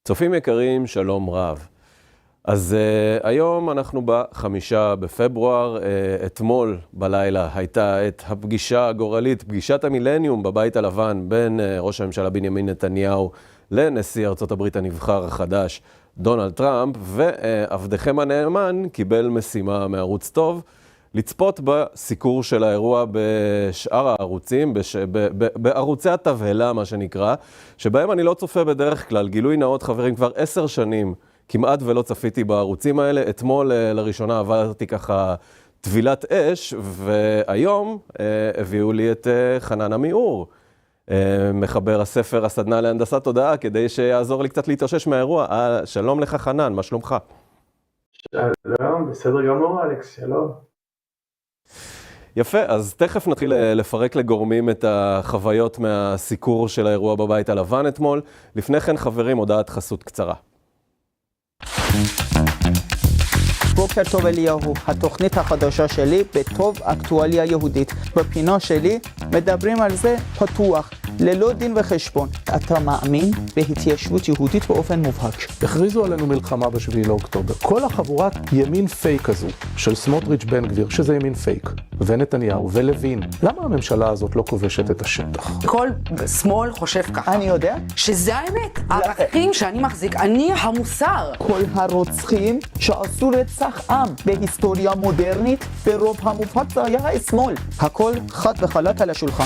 צופים יקרים, שלום רב. אז היום אנחנו ב5 בפברואר, אתמול בלילה הייתה את הפגישה הגורלית, פגישת המילניום בבית הלבן בין ראש הממשלה בנימין נתניהו לנשיא ארצות הברית הנבחר החדש דונלד טראמפ, ועבדכם הנאמן קיבל משימה מערוץ טוב, לצפות בסיקור של האירוע בשאר הערוצים, בערוצי התבהלה מה שנקרא, שבהם אני לא צופה בדרך כלל. גילוי נאות חברים, כבר 10 שנים כמעט ולא צפיתי בערוצים האלה. אתמול לראשונה עברתי ככה טבילת אש, והיום הביאו לי את חנן עמיאור, מחבר הספר הסדנה להנדסת תודעה, כדי שיעזור לי קצת להתאושש מהאירוע. שלום לך חנן, מה שלומך? שלום, בסדר גמור אלכס, שלום. יפה, אז תכף נתחיל לפרק לגורמים את החוויות מהסיקור של האירוע בבית הלבן אתמול. לפני כן חברים, הודעת חסות קצרה. בוקר טוב אליהו, התוכנית החדשה שלי בטוב אקטואליה יהודית. בפינה שלי מדברים על זה פתוח, ללא דין וחשבון. אתה מאמין בהתיישבות יהודית באופן מובהק? הכריזו עלינו מלחמה ב7 לאוקטובר. כל החבורת ימין פייק הזו של סמוטריץ' בן גביר, שזה ימין פייק, ונתניהו ולוין, למה הממשלה הזאת לא כובשת את השטח? כל שמאל חושב ככה. אני יודע. שזה האמת. הערכים שאני מחזיק, אני המוסר. כל הרוצחים שעשו רצח עם בהיסטוריה מודרנית, ברוב המובהק זה היה השמאל. הכל חד וחלק על השולחן.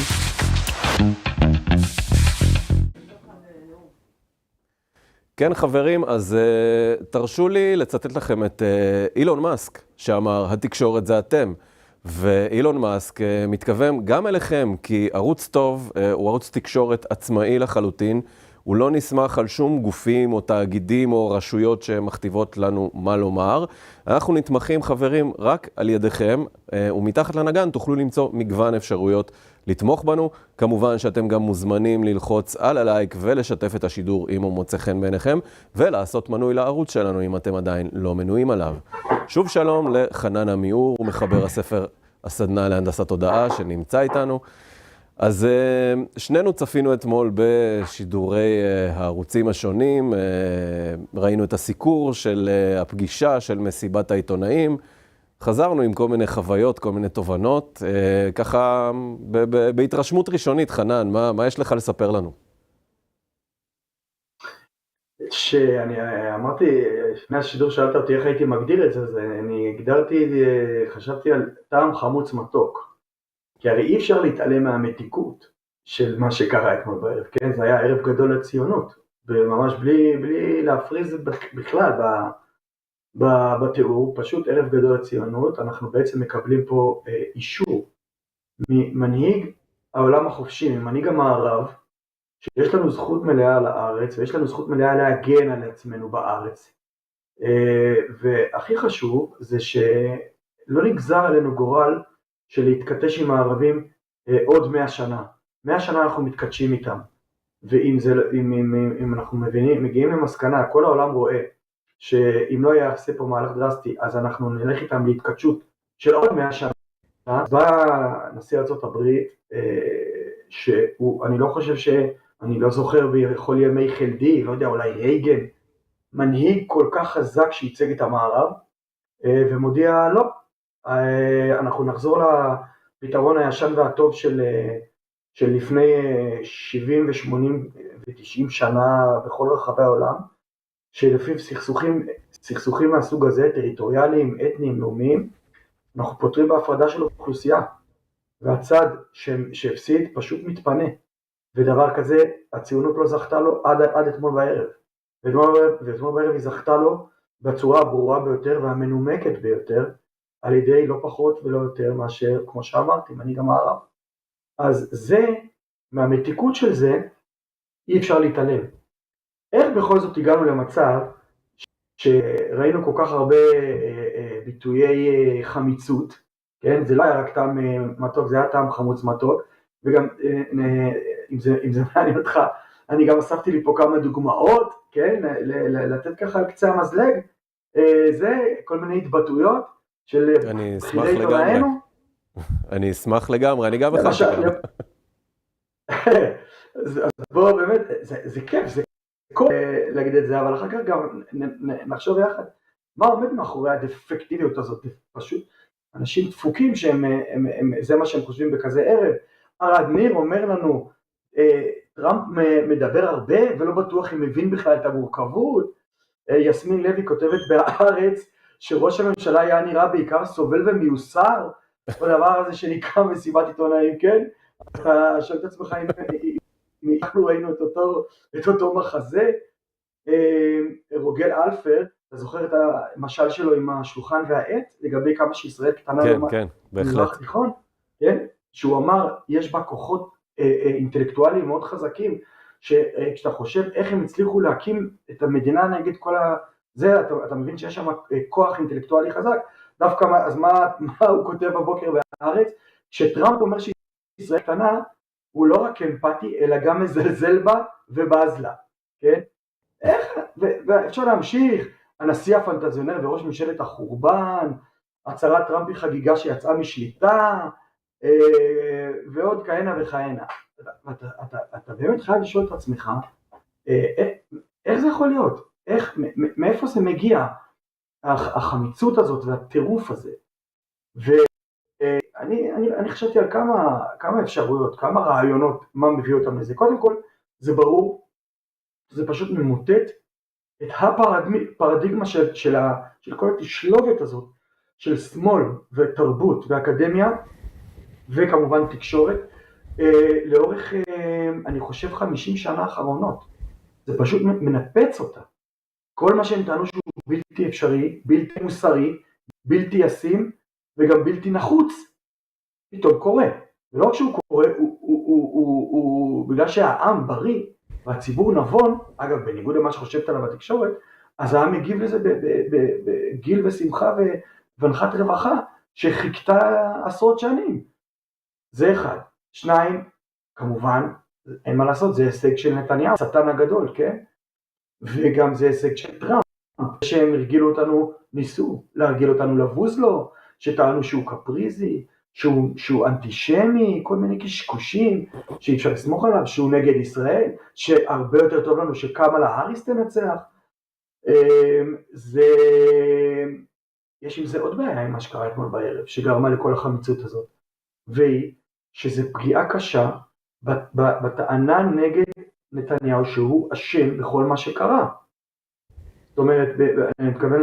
כן חברים, אז תרשו לי לצטט לכם את אילון מאסק, שאמר, התקשורת זה אתם. ואילון מאסק מתכוון גם אליכם, כי ערוץ טוב הוא ערוץ תקשורת עצמאי לחלוטין, הוא לא נסמך על שום גופים או תאגידים או רשויות שמכתיבות לנו מה לומר. אנחנו נתמכים חברים רק על ידיכם, ומתחת לנגן תוכלו למצוא מגוון אפשרויות לתמוך בנו. כמובן שאתם גם מוזמנים ללחוץ על הלייק ולשתף את השידור אם הוא מוצא חן בעיניכם, ולעשות מנוי לערוץ שלנו אם אתם עדיין לא מנויים עליו. שוב שלום לחנן עמיאור, הוא מחבר הספר הסדנה להנדסת תודעה שנמצא איתנו. אז שנינו צפינו אתמול בשידורי הערוצים השונים, ראינו את הסיקור של הפגישה של מסיבת העיתונאים, חזרנו עם כל מיני חוויות, כל מיני תובנות, ככה בהתרשמות ראשונית. חנן, מה יש לך לספר לנו? שאני אמרתי, לפני השידור שאלת אותי איך הייתי מגדיר את זה, אז אני חשבתי על טעם חמוץ מתוק. כי הרי אי אפשר להתעלם מהמתיקות של מה שקרה אתמול בערב, כן? זה היה ערב גדול לציונות, וממש בלי להפריז בכלל בתיאור, פשוט ערב גדול לציונות. אנחנו בעצם מקבלים פה אישור ממנהיג העולם החופשי, ממנהיג המערב, שיש לנו זכות מלאה על הארץ, ויש לנו זכות מלאה להגן על עצמנו בארץ. והכי חשוב זה שלא נגזר עלינו גורל של להתכתש עם הערבים עוד 100 שנה. 100 שנה אנחנו מתכתשים איתם. אם אנחנו מגיעים למסקנה, כל העולם רואה שאם לא יעשה פה מהלך דרסטי, אז אנחנו נלך איתם להתכתשות של עוד 100 שנה. אז בא נשיא ארצות הברית, אני לא חושב אני לא זוכר בכל ימי חלדי, לא יודע, אולי רייגן, מנהיג כל כך חזק שייצג את המערב, ומודיע לא. אנחנו נחזור לפתרון הישן והטוב של לפני 70 ו-80 ו-90 שנה בכל רחבי העולם, שלפיו סכסוכים מהסוג הזה, טריטוריאליים, אתניים, לאומיים, אנחנו פותרים בהפרדה של אוכלוסייה, והצד שהפסיד פשוט מתפנה, ודבר כזה הציונות לא זכתה לו עד אתמול בערב, ואתמול בערב היא זכתה לו בצורה הברורה ביותר והמנומקת ביותר, על ידי לא פחות ולא יותר מאשר, כמו שאמרתי, מנהיג המערב. אז זה, מהמתיקות של זה, אי אפשר להתעלם. איך בכל זאת הגענו למצב שראינו כל כך הרבה ביטויי חמיצות, כן? זה לא היה רק טעם מתוק, זה היה טעם חמוץ מתוק, וגם אם זה מעניין אותך, אני גם אספתי לי פה כמה דוגמאות, כן? לתת ככה על קצה המזלג, זה כל מיני התבטאויות של בחירי עיתונאינו. אני אשמח לגמרי, אני גם אחד. אז בוא באמת, זה כיף, זה כיף להגיד את זה, אבל אחר כך גם נחשוב יחד, מה עומד מאחורי הדפקטיביות הזאת? פשוט אנשים דפוקים זה מה שהם חושבים בכזה ערב. ארד ניר אומר לנו, טראמפ מדבר הרבה ולא בטוח אם מבין בכלל את המורכבות. יסמין לוי כותבת בהארץ שראש הממשלה היה נראה בעיקר סובל ומיוסר בדבר הזה שנקרא מסיבת עיתונאים, כן? אתה שואל את עצמך אם אנחנו ראינו את אותו מחזה. רוגל אלפר, אתה זוכר את המשל שלו עם השולחן והעט, לגבי כמה שישראל קטנה כן, בהחלט. התיכון, כן? שהוא אמר, יש בה כוחות אינטלקטואליים מאוד חזקים, שכשאתה חושב איך הם הצליחו להקים את המדינה נגד כל זה, אתה מבין שיש שם כוח אינטלקטואלי חזק. דווקא, אז מה הוא כותב בבוקר בהארץ? שטראמפ אומר שישראל קטנה, הוא לא רק אמפתי, אלא גם מזלזל בה ובז לה, כן? איך? ואפשר להמשיך, הנשיא הפנטזיונר וראש ממשלת החורבן, הצהרת טראמפ היא חגיגה שיצאה משליטה, ועוד כהנה וכהנה. אתה באמת חייב לשאול את עצמך, איך זה יכול להיות? מאיפה זה מגיע, החמיצות הזאת והטירוף הזה? ואני חששתי על כמה אפשרויות, כמה רעיונות, מה מביא אותם לזה. קודם כל, זה ברור, זה פשוט ממוטט את הפרדיגמה של כל התשלובת הזאת, של שמאל ותרבות ואקדמיה, וכמובן תקשורת, לאורך, אני חושב, 50 שנה האחרונות. זה פשוט מנפץ אותה. כל מה שהם טענו שהוא בלתי אפשרי, בלתי מוסרי, בלתי ישים, וגם בלתי נחוץ, פתאום קורה. ולא רק שהוא קורה, הוא בגלל שהעם בריא, והציבור נבון, אגב, בניגוד למה שחושבת עליו התקשורת, אז העם מגיב לזה בגיל ושמחה ונחת רווחה, שחיכתה עשרות שנים. זה אחד. שניים, כמובן, אין מה לעשות, זה הישג של נתניהו, השטן הגדול, כן? וגם זה הישג של טראמפ, שהם ניסו להרגיל אותנו לבוז לו, שטענו שהוא קפריזי, שהוא אנטישמי, כל מיני קשקושים, שאי אפשר לסמוך עליו, שהוא נגד ישראל, שהרבה יותר טוב לנו שקמאלה האריס תנצח. יש עם זה עוד בעיה עם מה שקרה אתמול בערב, שגרמה לכל החמיצות הזאת, והיא שזה פגיעה קשה בטענה נגד נתניהו שהוא אשם בכל מה שקרה. זאת אומרת, אני מתכוון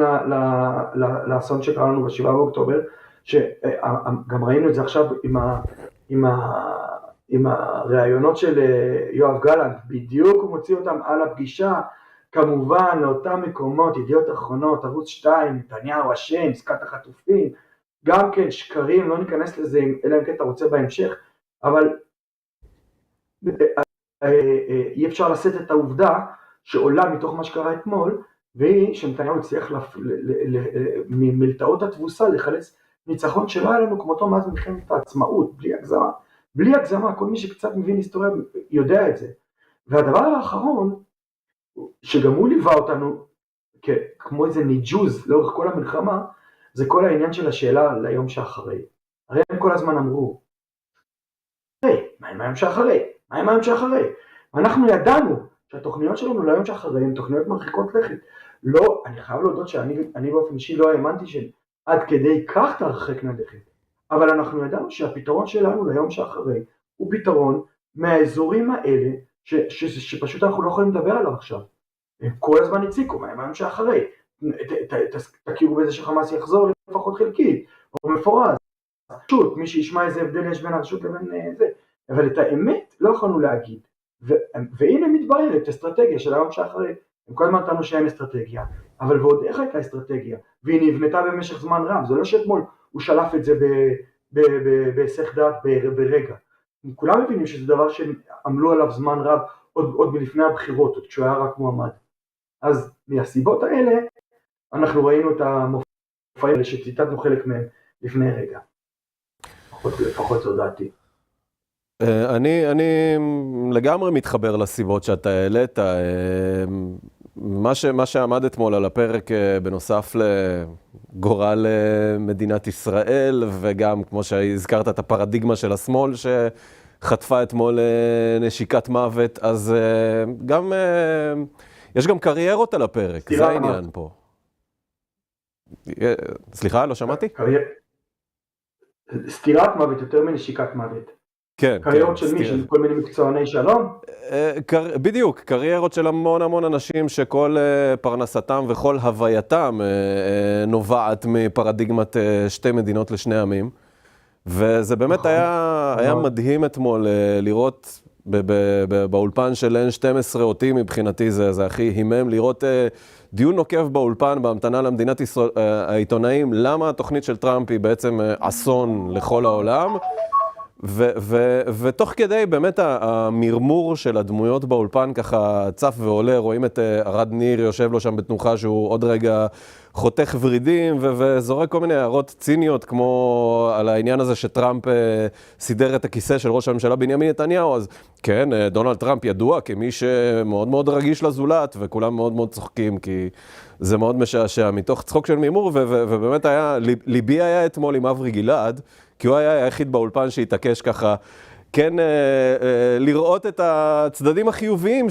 לאסון שקרה לנו ב7 באוקטובר, שגם ראינו את זה עכשיו עם הראיונות של יואב גלנט, בדיוק הוא מוציא אותם על הפגישה, כמובן לאותם מקומות, ידיעות אחרונות, ערוץ 2, נתניהו אשם, עסקת החטופים, גם כן שקרים, לא ניכנס לזה אלא אם כן אתה רוצה בהמשך, אבל אי אפשר לשאת את העובדה שעולה מתוך מה שקרה אתמול, והיא שנתניהו הצליח ממלטעות התבוסה לחלץ ניצחון שלא היה לנו כמותו מאז מלחמת העצמאות, בלי הגזמה, כל מי שקצת מבין היסטוריה יודע את זה. והדבר האחרון, שגם הוא ליווה אותנו כמו איזה ניג'וז לאורך כל המלחמה, זה כל העניין של השאלה ליום שאחרי. הרי הם כל הזמן אמרו, מה עם היום שאחרי? מה עם היום שאחרי? ואנחנו ידענו שהתוכניות שלנו ליום שאחרי הן תוכניות מרחיקות לכת. לא, אני חייב להודות שאני באופן אישי לא האמנתי שעד כדי כך תרחק לכת. אבל אנחנו ידענו שהפתרון שלנו ליום שאחרי הוא פתרון מהאזורים האלה שפשוט אנחנו לא יכולים לדבר עליו עכשיו. הם כל הזמן הציקו, מה עם היום שאחרי? תכירו בזה שחמאס יחזור לפחות חלקית, או מפורז. פשוט, מי שישמע איזה הבדל יש בין הרשות לבין זה. אבל את האמת לא יכולנו להגיד. והנה מתבררת אסטרטגיה של היום שאחרי. הם כל הזמן טענו שאין אסטרטגיה, אבל ועוד איך הייתה אסטרטגיה? והיא נבנתה במשך זמן רב. זה לא שאתמול הוא שלף את זה בהיסח דעת ברגע. כולם מבינים שזה דבר שעמלו עליו זמן רב, עוד מלפני הבחירות, עוד כשהוא היה רק מועמד. אז מהסיבות האלה, אנחנו ראינו את המופעים האלה שציטטנו חלק מהם לפני רגע. לפחות זו דעתי. אני לגמרי מתחבר לסיבות שאתה העלית. מה שעמד אתמול על הפרק בנוסף לגורל מדינת ישראל, וגם כמו שהזכרת את הפרדיגמה של השמאל חטפה אתמול נשיקת מוות, אז גם, יש גם קריירות על הפרק, זה העניין פה. סליחה, לא שמעתי? סתירת מוות יותר מנשיקת מוות. כן. קריירות של מי? של כל מיני מקצועני שלום? בדיוק, קריירות של המון אנשים שכל פרנסתם וכל הווייתם נובעת מפרדיגמת שתי מדינות לשני עמים. וזה באמת היה מדהים אתמול לראות באולפן של N12 אותי מבחינתי, זה הכי הימם, לראות דיון נוקב באולפן בהמתנה למדינת ישראל, העיתונאים, למה התוכנית של טראמפ היא בעצם אסון לכל העולם. ותוך כדי באמת המרמור של הדמויות באולפן ככה צף ועולה, רואים את ארד ניר יושב לו שם בתנוחה שהוא עוד רגע חותך ורידים וזורק כל מיני הערות ציניות כמו על העניין הזה שטראמפ סידר את הכיסא של ראש הממשלה בנימין נתניהו. אז כן, דונלד טראמפ ידוע כמי שמאוד מאוד רגיש לזולת וכולם מאוד מאוד צוחקים כי זה מאוד משעשע מתוך צחוק של מימור ובאמת ליבי היה אתמול עם אברי גלעד כי הוא היה היחיד באולפן שהתעקש ככה, כן, לראות את הצדדים החיוביים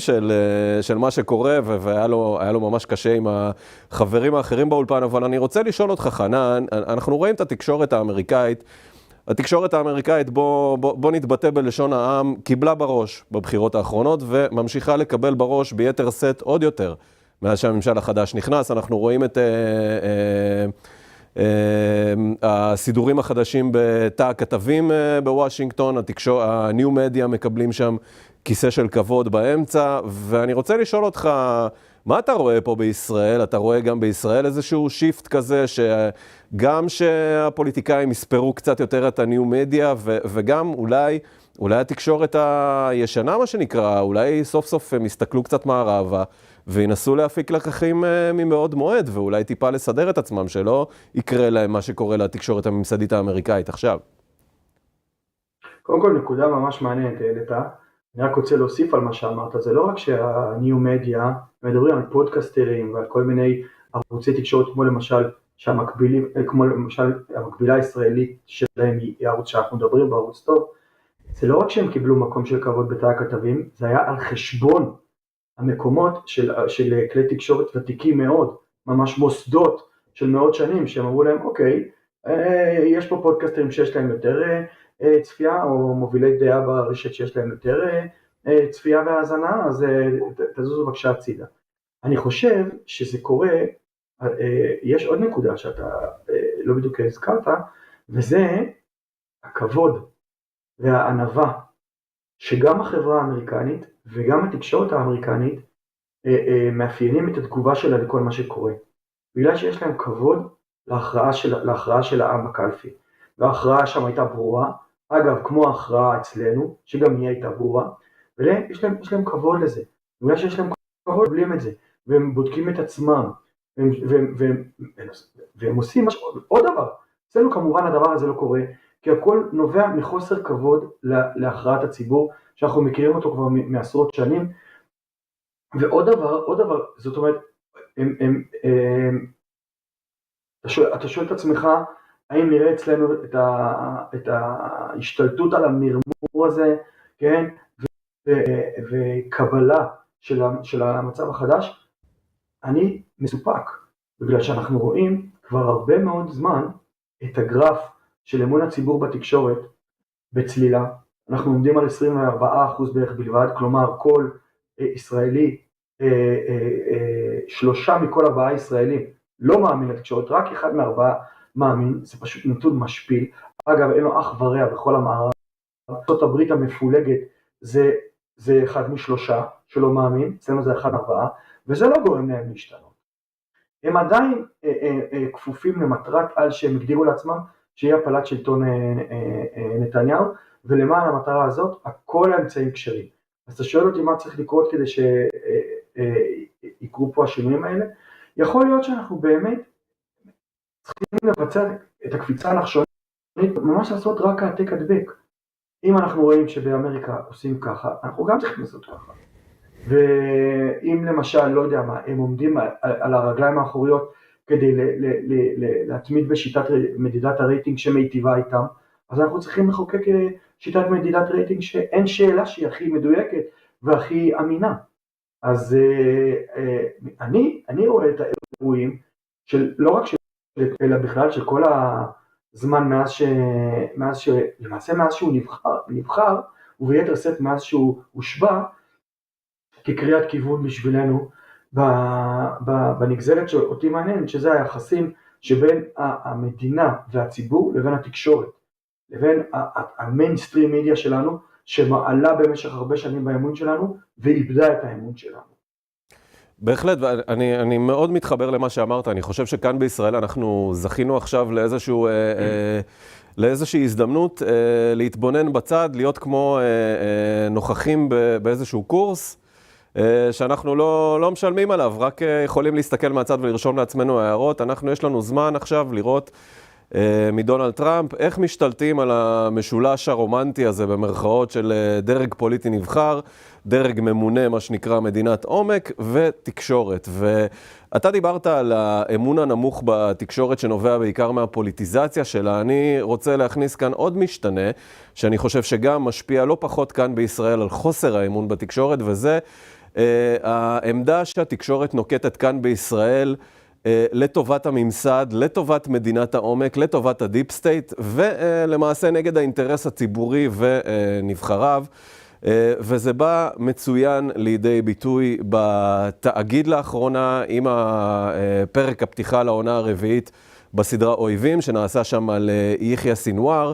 של מה שקורה, והיה לו ממש קשה עם החברים האחרים באולפן, אבל אני רוצה לשאול אותך, חנן, אנחנו רואים את התקשורת האמריקאית, בוא נתבטא בלשון העם, קיבלה בראש בבחירות האחרונות, וממשיכה לקבל בראש ביתר סט עוד יותר, מאז שהממשל החדש נכנס. אנחנו רואים את הסידורים החדשים בתא הכתבים בוושינגטון, הניו מדיה מקבלים שם כיסא של כבוד באמצע, ואני רוצה לשאול אותך, מה אתה רואה פה בישראל? אתה רואה גם בישראל איזשהו שיפט כזה, שגם שהפוליטיקאים יספרו קצת יותר את הניו מדיה, וגם אולי התקשורת הישנה, מה שנקרא, אולי סוף סוף הם יסתכלו קצת מערבה, וינסו להפיק לקחים ממאוד מועד, ואולי טיפה לסדר את עצמם, שלא יקרה להם מה שקורה לתקשורת הממסדית האמריקאית עכשיו. קודם כל, נקודה ממש מעניינת, העלתה. אני רק רוצה להוסיף על מה שאמרת, זה לא רק שהניו מדיה מדברים על פודקסטרים ועל כל מיני ערוצי תקשורת, כמו למשל המקבילה הישראלית שלהם היא ערוץ שאנחנו מדברים בערוץ טוב, זה לא רק שהם קיבלו מקום של כבוד בתא הכתבים, זה היה על חשבון המקומות של כלי תקשורת ותיקים מאוד, ממש מוסדות של מאות שנים, שהם אמרו להם, אוקיי, יש פה פודקסטרים שיש להם יותר צפייה, או מובילי דעה ברשת שיש להם יותר צפייה והאזנה, אז תזוזו בבקשה הצידה. אני חושב שזה קורה, יש עוד נקודה שאתה לא בדיוק הזכרת, וזה הכבוד והענווה, שגם החברה האמריקנית וגם התקשורת האמריקנית מאפיינים את התגובה שלה לכל מה שקורה. בגלל שיש להם כבוד להכרעה של העם בקלפי. וההכרעה שם הייתה ברורה, אגב, כמו ההכרעה אצלנו, שגם היא הייתה ברורה, ויש להם כבוד לזה. בגלל שיש להם כבוד, בולים את זה, והם בודקים את עצמם, והם עושים עוד דבר. אצלנו כמובן הדבר הזה לא קורה, כי הכל נובע מחוסר כבוד להכרעת הציבור, שאנחנו מכירים אותו כבר מעשרות שנים. ועוד דבר, זאת אומרת, אתה שואל את עצמך, האם נראה אצלנו את ההשתלטות על המרמור הזה, כן? וקבלה של המצב החדש? אני מסופק, בגלל שאנחנו רואים כבר הרבה מאוד זמן את הגרף של אמון הציבור בתקשורת בצלילה. אנחנו עומדים על 24% בערך בלבד, כלומר כל ישראלי, 3 מכל 4 ישראלים לא מאמין לתקשורת, רק 1 מ4 מאמין, זה פשוט נתון משפיל. אגב, אין לו אח ורע בכל המערב. ארצות הברית המפולגת זה 1 מ3 שלא מאמין, אצלנו זה 1 מ4, וזה לא גורם להם להשתנות. הם עדיין כפופים למטרת על שהם הגדירו לעצמם, שיהיה הפלת שלטון נתניהו, ולמען המטרה הזאת, הכל האמצעים כשרים. אז אתה שואל אותי מה צריך לקרות כדי שיקרו פה השינויים האלה? יכול להיות שאנחנו באמת צריכים לבצע את הקפיצה הנחשונית, ממש לעשות רק העתק הדבק. אם אנחנו רואים שבאמריקה עושים ככה, אנחנו גם צריכים לעשות ככה. ואם למשל, לא יודע מה, הם עומדים על הרגליים האחוריות כדי להתמיד בשיטת מדידת הרייטינג שמיטיבה איתם, אז אנחנו צריכים לחוקק שיטת מדידת רייטינג שאין שאלה שהיא הכי מדויקת והכי אמינה. אז אני רואה את האירועים של לא רק אלא בכלל של כל הזמן למעשה מאז שהוא נבחר וביתר שאת מאז שהוא הושבע כקריאת כיוון בשבילנו בנגזרת שאותי מעניינת, שזה היחסים שבין המדינה והציבור לבין התקשורת, לבין המיינסטרים מדיה שלנו שמעלה במשך הרבה שנים באמון שלנו ואיבדה את האמון שלנו. בהחלט, ואני מאוד מתחבר למה שאמרת. אני חושב שכאן בישראל אנחנו זכינו עכשיו לאיזושהי הזדמנות להתבונן בצד, להיות כמו נוכחים באיזשהו קורס, שאנחנו לא משלמים עליו, רק יכולים להסתכל מהצד ולרשום לעצמנו הערות. יש לנו זמן עכשיו לראות מדונלד טראמפ איך משתלטים על המשולש הרומנטי הזה במרכאות של דרג פוליטי נבחר, דרג ממונה, מה שנקרא מדינת עומק, ותקשורת. ואתה דיברת על האמון הנמוך בתקשורת שנובע בעיקר מהפוליטיזציה שלה. אני רוצה להכניס כאן עוד משתנה, שאני חושב שגם משפיע לא פחות כאן בישראל על חוסר האמון בתקשורת, וזה העמדה שהתקשורת נוקטת כאן בישראל לטובת הממסד, לטובת מדינת העומק, לטובת הדיפ סטייט, ולמעשה נגד האינטרס הציבורי ונבחריו. וזה בא מצוין לידי ביטוי בתאגיד לאחרונה, עם הפרק הפתיחה לעונה הרביעית בסדרה אויבים, שנעשה שם על יחיא סינואר.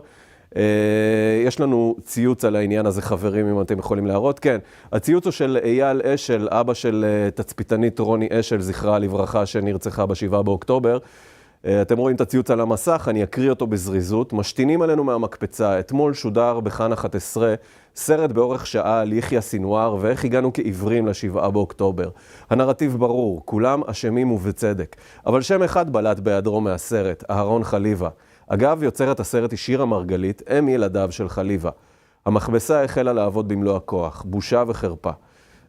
יש לנו ציוץ על העניין הזה, חברים, אם אתם יכולים להראות. כן, הציוץ הוא של אייל אשל, אבא של תצפיתנית רוני אשל, זכרה לברכה, שנרצחה ב7 באוקטובר. אתם רואים את הציוץ על המסך, אני אקריא אותו בזריזות. משתינים עלינו מהמקפצה. אתמול שודר בכאן 11 סרט באורך שעה על יחיא סינואר, ואיך הגענו כעיוורים ל7 באוקטובר. הנרטיב ברור, כולם אשמים ובצדק. אבל שם אחד בלט בהיעדרו מהסרט, אהרון חליבה. אגב, יוצרת הסרט היא שירה מרגלית, אם ילדיו של חליבה. המכבסה החלה לעבוד במלוא הכוח, בושה וחרפה.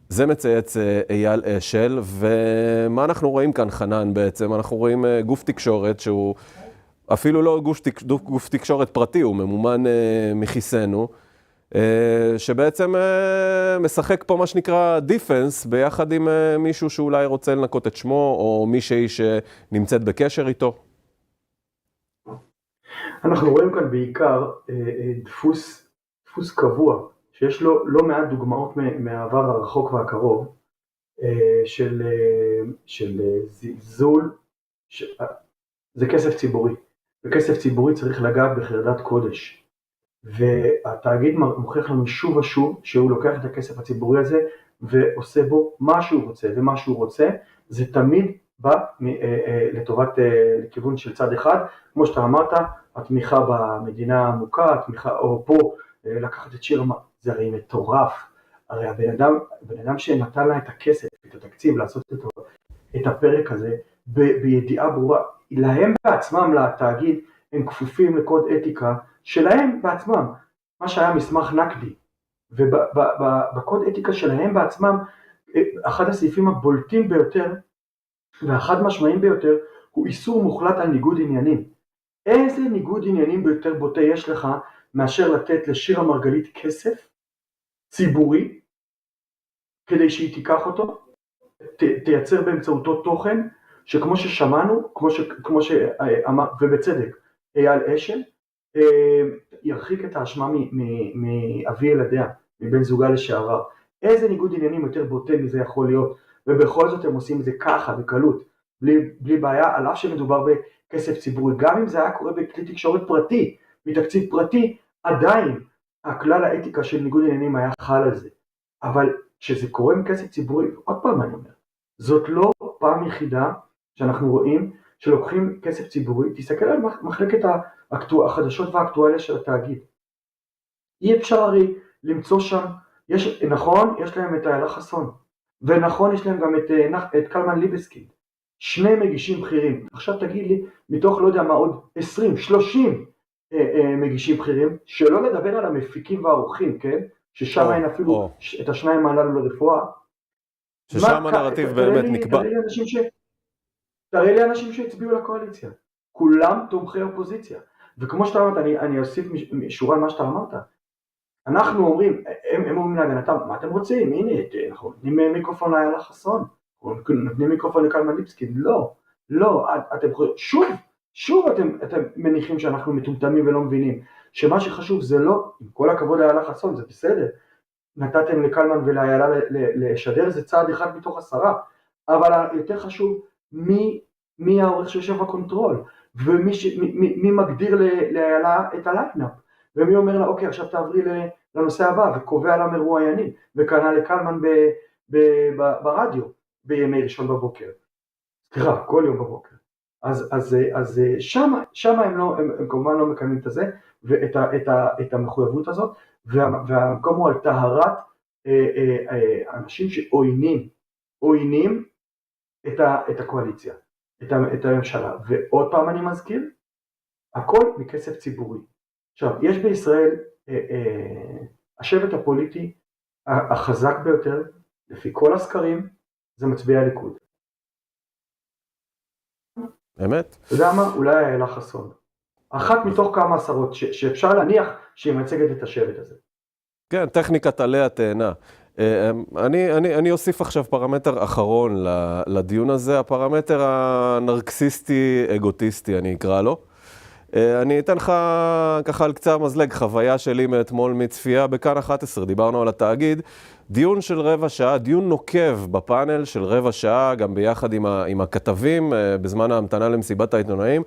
זה מצייץ אייל אשל, ומה אנחנו רואים כאן, חנן, בעצם? אנחנו רואים גוף תקשורת שהוא אפילו לא גוף תקשורת פרטי, הוא ממומן מכיסנו, שבעצם משחק פה מה שנקרא דיפנס, ביחד עם מישהו שאולי רוצה לנקות את שמו, או מישהי שנמצאת בקשר איתו. אנחנו רואים כאן בעיקר דפוס קבוע, שיש לו לא מעט דוגמאות מהעבר הרחוק והקרוב, של זלזול, זה כסף ציבורי, וכסף ציבורי צריך לגעת בחרדת קודש, והתאגיד מוכיח לנו שוב ושוב שהוא לוקח את הכסף הציבורי הזה ועושה בו מה שהוא רוצה, ומה שהוא רוצה זה תמיד בא לכיוון של צד אחד, כמו שאתה אמרת, התמיכה במדינה העמוקה, התמיכה, או פה לקחת את שיר, זה הרי מטורף, הרי הבן אדם שנתן לה את הכסף, את התקציב לעשות את הפרק הזה, בידיעה ברורה, להם בעצמם, לתאגיד, הם כפופים לקוד אתיקה שלהם בעצמם, מה שהיה מסמך נקדי, ובקוד אתיקה שלהם בעצמם, אחד הסעיפים הבולטים ביותר, והחד משמעיים ביותר, הוא איסור מוחלט על ניגוד עניינים. איזה ניגוד עניינים ביותר בוטה יש לך, מאשר לתת לשירה מרגלית כסף ציבורי, כדי שהיא תיקח אותו, תייצר באמצעותו תוכן, שכמו ששמענו, כמו שאמר, ובצדק, אייל אשל, ירחיק את האשמה מאבי ילדיה, מבן זוגה לשעבר. איזה ניגוד עניינים יותר בוטה מזה יכול להיות, ובכל זאת הם עושים את זה ככה, בקלות, בלי בעיה, על אף שמדובר בכסף ציבורי. גם אם זה היה קורה בכלי תקשורת פרטי, מתקציב פרטי, עדיין הכלל האתיקה של ניגוד עניינים היה חל על זה. אבל כשזה קורה עם כסף ציבורי, עוד פעם אני אומר, זאת לא פעם יחידה שאנחנו רואים שלוקחים כסף ציבורי, תסתכל על מחלקת החדשות והאקטואליה של התאגיד. אי אפשר הרי למצוא שם, נכון, יש להם את איילה חסון, ונכון, יש להם גם את קלמן ליבסקינד, שני מגישים בכירים. עכשיו תגיד לי, מתוך לא יודע מה עוד 20, 30 מגישים בכירים, שלא לדבר על המפיקים והעורכים, כן? ששם אין אפילו את השניים הללו לרפואה. ששם הנרטיב באמת נקבע. תראה לי אנשים שהצביעו לקואליציה, כולם תומכי אופוזיציה. וכמו שאתה אמרת, אני אוסיף שורה על מה שאתה אמרת, אנחנו אומרים, הם אומרים להגנתם, מה אתם רוצים? הנה, אנחנו נותנים מיקרופון לאיילה חסון, נותנים מיקרופון לקלמן ליבסקינד, לא, אתם שוב אתם מניחים שאנחנו מטומטמים ולא מבינים, שמה שחשוב זה לא, עם כל הכבוד לאיילה חסון, זה בסדר, נתתם לקלמן ולאיילה לשדר, זה צעד אחד מתוך 10, אבל יותר חשוב, מי העורך שיושב בקונטרול, ומי מגדיר לאיילה את הליינאפ, ומי אומר לה, אוקיי, עכשיו תעברי לנושא הבא, וקובע לה מרואיינים, וכנ"ל לקלמן ברדיו, בימי ראשון בבוקר. סליחה, כל יום בבוקר. אז שמה הם כמובן לא מקיימים את זה, ואת המחויבות הזאת, והמקום הוא על טהרת אנשים שעוינים את הקואליציה, את הממשלה. ועוד פעם אני מזכיר, הכל מכסף ציבורי. עכשיו, יש בישראל השבט הפוליטי החזק ביותר, לפי כל הסקרים, זה מצביעי הליכוד. אמת? אתה יודע מה? אולי איילה חסון. אחת מתוך כמה עשרות שאפשר להניח שהיא מייצגת את השבט הזה. כן, טכניקת עלי התאנה. אני אוסיף עכשיו פרמטר אחרון לדיון הזה, הפרמטר הנרקסיסטי, אגוטיסטי, אני אקרא לו. אני אתן לך ככה על קצה המזלג, חוויה שלי מאתמול מצפייה בכאן 11, דיברנו על התאגיד, דיון של רבע שעה, דיון נוקב בפאנל של רבע שעה, גם ביחד עם הכתבים, בזמן ההמתנה למסיבת העיתונאים.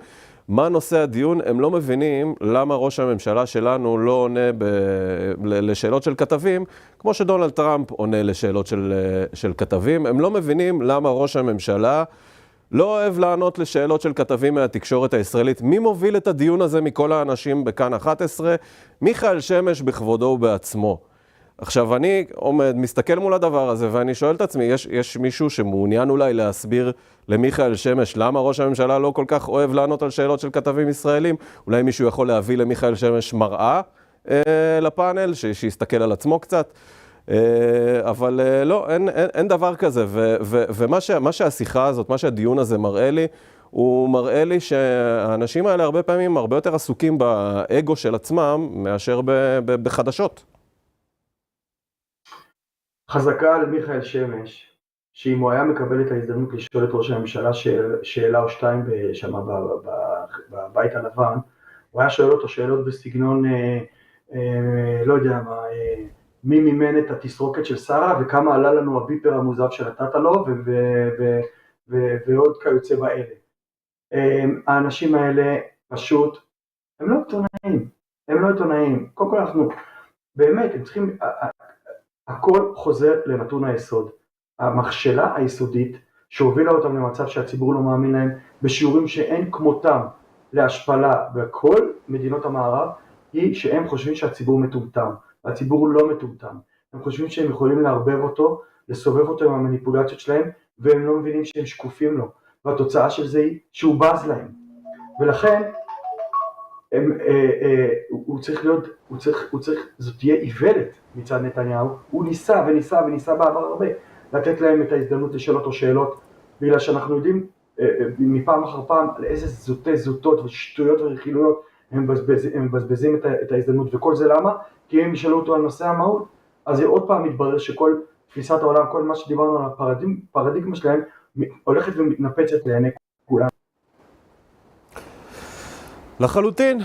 מה נושא הדיון? הם לא מבינים למה ראש הממשלה שלנו לא עונה לשאלות של כתבים, כמו שדונלד טראמפ עונה לשאלות של כתבים. הם לא מבינים למה ראש הממשלה לא אוהב לענות לשאלות של כתבים מהתקשורת הישראלית. מי מוביל את הדיון הזה מכל האנשים בכאן 11? מיכאל שמש בכבודו ובעצמו. עכשיו אני מסתכל מול הדבר הזה ואני שואל את עצמי, יש מישהו שמעוניין אולי להסביר למיכאל שמש למה ראש הממשלה לא כל כך אוהב לענות על שאלות של כתבים ישראלים? אולי מישהו יכול להביא למיכאל שמש מראה לפאנל, שיסתכל על עצמו קצת? אבל לא, אין דבר כזה, ומה שהשיחה הזאת, מה שהדיון הזה מראה לי, הוא מראה לי שהאנשים האלה הרבה פעמים הרבה יותר עסוקים באגו של עצמם מאשר בחדשות. חזקה על מיכאל שמש, שאם הוא היה מקבל את ההזדמנות לשאול את ראש הממשלה שאלה או שתיים שם בבית הלבן, הוא היה שואל אותו שאלות בסגנון, לא יודע מה, מי מימן את התסרוקת של שרה וכמה עלה לנו הביפר המוזב שנתת לו ועוד כיוצא באלה. האנשים האלה פשוט, הם לא עיתונאים, קודם כל אנחנו, באמת, הם צריכים, הכל חוזר לנתון היסוד, המכשלה היסודית שהובילה אותם למצב שהציבור לא מאמין להם, בשיעורים שאין כמותם להשפלה בכל מדינות המערב, היא שהם חושבים שהציבור מטומטם, והציבור לא מטומטם, הם חושבים שהם יכולים לערבב אותו, לסובב אותו עם המניפולציות שלהם, והם לא מבינים שהם שקופים לו, והתוצאה של זה היא שהוא בז להם, ולכן הוא צריך להיות, זאת תהיה איוולת מצד נתניהו, הוא ניסה בעבר הרבה, לתת להם את ההזדמנות לשאול אותו שאלות, בגלל שאנחנו יודעים מפעם אחר פעם על איזה זוטות ושטויות ורכילויות הם מבזבזים את ההזדמנות, וכל זה למה? כי הם ישאלו אותו על נושא המהות, אז עוד פעם מתברר שכל תפיסת העולם, כל מה שדיברנו על הפרדיגמה שלהם, הולכת ומתנפצת לעיני כולם. לחלוטין,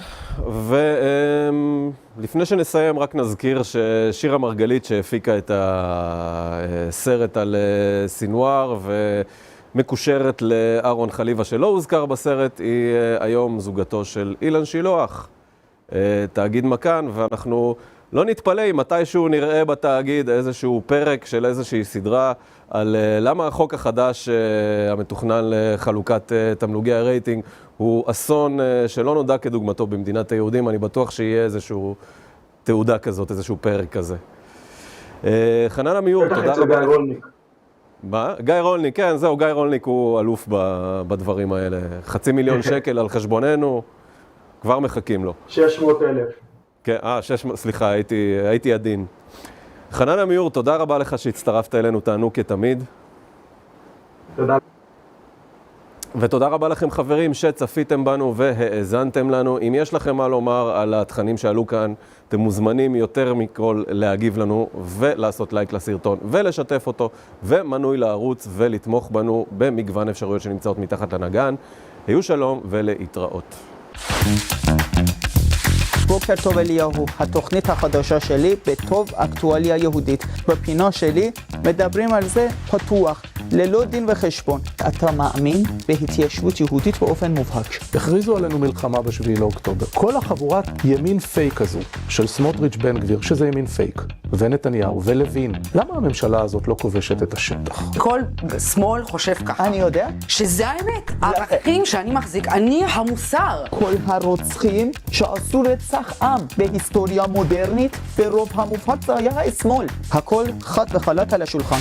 ולפני שנסיים רק נזכיר ששירה מרגלית שהפיקה את הסרט על סינואר ומקושרת לארון חליבה שלא הוזכר בסרט, היא היום זוגתו של אילן שילוח, תאגיד מכאן, ואנחנו לא נתפלא אם מתישהו נראה בתאגיד איזשהו פרק של איזושהי סדרה על למה החוק החדש המתוכנן לחלוקת תמלוגי הרייטינג הוא אסון שלא נודע כדוגמתו במדינת היהודים. אני בטוח שיהיה איזשהו תעודה כזאת, איזשהו פרק כזה. חנן עמיור, תודה רבה. גיא רולניק. מה? גיא רולניק, כן, זהו, גיא רולניק הוא אלוף בדברים האלה. 500,000 שקל על חשבוננו, כבר מחכים לו. 600,000. כן, 600, סליחה, הייתי עדין. חנן עמיור, תודה רבה לך שהצטרפת אלינו, תענוג כתמיד. תודה. ותודה רבה לכם חברים שצפיתם בנו והאזנתם לנו. אם יש לכם מה לומר על התכנים שעלו כאן, אתם מוזמנים יותר מכל להגיב לנו ולעשות לייק לסרטון ולשתף אותו, ומנוי לערוץ ולתמוך בנו במגוון אפשרויות שנמצאות מתחת לנגן. היו שלום ולהתראות. בוקר טוב אליהו, התוכנית החדשה שלי בטוב אקטואליה יהודית. בפינה שלי מדברים על זה פתוח, ללא דין וחשבון. אתה מאמין בהתיישבות יהודית באופן מובהק? הכריזו עלינו מלחמה ב7 לאוקטובר. כל החבורת ימין פייק הזו, של סמוטריץ' בן גביר, שזה ימין פייק, ונתניהו ולוין, למה הממשלה הזאת לא כובשת את השטח? כל שמאל חושב ככה. אני יודע. שזה האמת. הערכים שאני מחזיק, אני המוסר. כל הרוצחים שעשו רצח עם בהיסטוריה מודרנית, ברוב המובהק זה היה השמאל. הכל חד וחלק על השולחן.